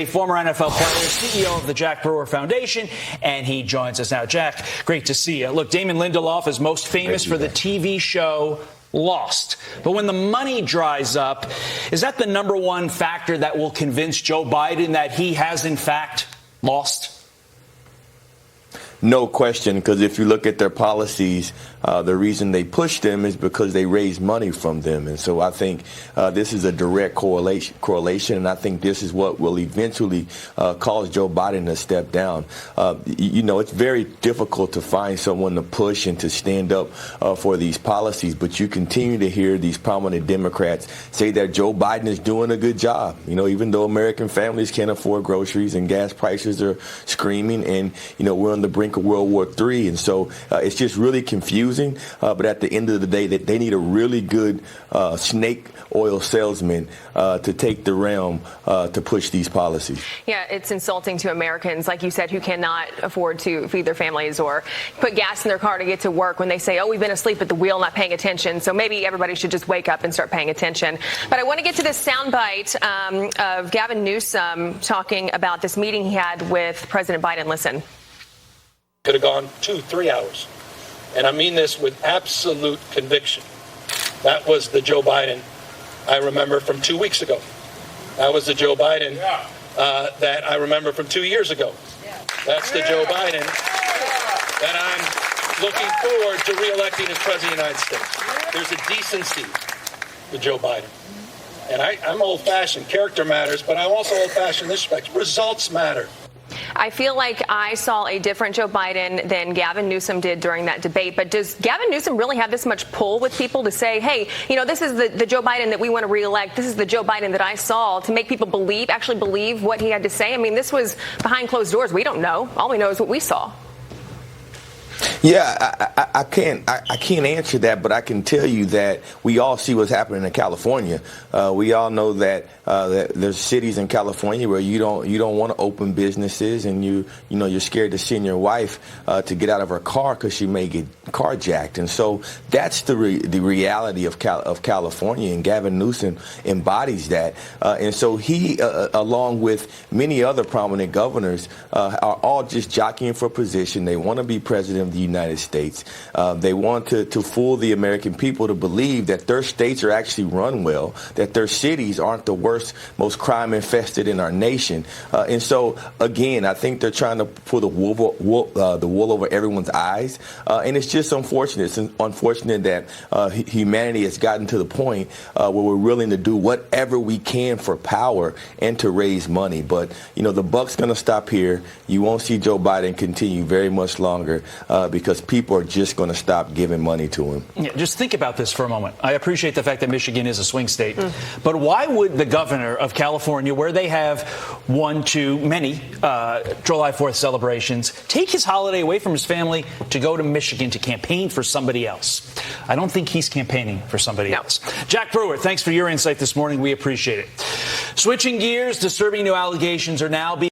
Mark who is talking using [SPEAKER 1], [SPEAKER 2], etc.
[SPEAKER 1] A former NFL player, CEO of the Jack Brewer Foundation, and he joins us now. Jack, great to see you. Look, Damon Lindelof is most famous for the TV show Lost. But when the money dries up, is that the number one factor that will convince Joe Biden that he has, in fact, lost?
[SPEAKER 2] No question, because if you look at their policies, the reason they push them is because they raise money from them. And so I think this is a direct correlation, and I think this is what will eventually cause Joe Biden to step down. It's very difficult to find someone to push and to stand up for these policies, but you continue to hear these prominent Democrats say that Joe Biden is doing a good job. Even though American families can't afford groceries and gas prices are screaming, and, we're on the brink of World War III. And so it's just really confusing. But at the end of the day, that they need a really good snake oil salesman to take the realm to push these policies.
[SPEAKER 3] Yeah, it's insulting to Americans, like you said, who cannot afford to feed their families or put gas in their car to get to work when they say, oh, we've been asleep at the wheel, not paying attention. So maybe everybody should just wake up and start paying attention. But I want to get to this soundbite of Gavin Newsom talking about this meeting he had with President Biden. Listen.
[SPEAKER 4] Could have gone 2-3 hours. And I mean this with absolute conviction. That was the Joe Biden I remember from 2 weeks ago. That was the Joe Biden that I remember from 2 years ago. That's the Joe Biden that I'm looking forward to re-electing as President of the United States. There's a decency to Joe Biden. And I'm old-fashioned. Character matters, but I'm also old-fashioned in this respect. Results matter.
[SPEAKER 3] I feel like I saw a different Joe Biden than Gavin Newsom did during that debate. But does Gavin Newsom really have this much pull with people to say, hey, this is the Joe Biden that we want to reelect. This is the Joe Biden that I saw, to make people actually believe what he had to say? I mean, this was behind closed doors. We don't know. All we know is what we saw.
[SPEAKER 2] Yeah, I can't answer that, but I can tell you that we all see what's happening in California. We all know that there's cities in California where you don't want to open businesses, and you're scared to send your wife to get out of her car because she may get carjacked. And so that's the reality of California, and Gavin Newsom embodies that. And so he, along with many other prominent governors, are all just jockeying for position. They want to be president of the United States. They want to fool the American people to believe that their states are actually run well, that their cities aren't the worst, most crime infested in our nation. And so, again, I think they're trying to pull the wool over everyone's eyes. And it's just unfortunate. It's unfortunate that humanity has gotten to the point where we're willing to do whatever we can for power and to raise money. But, the buck's going to stop here. You won't see Joe Biden continue very much longer because people are just going to stop giving money to him.
[SPEAKER 1] Yeah, just think about this for a moment. I appreciate the fact that Michigan is a swing state, but why would the governor of California, where they have one too many July 4th celebrations, take his holiday away from his family to go to Michigan to campaign for somebody else? I don't think he's campaigning for somebody else. Jack Brewer, thanks for your insight this morning. We appreciate it. Switching gears, disturbing new allegations are now being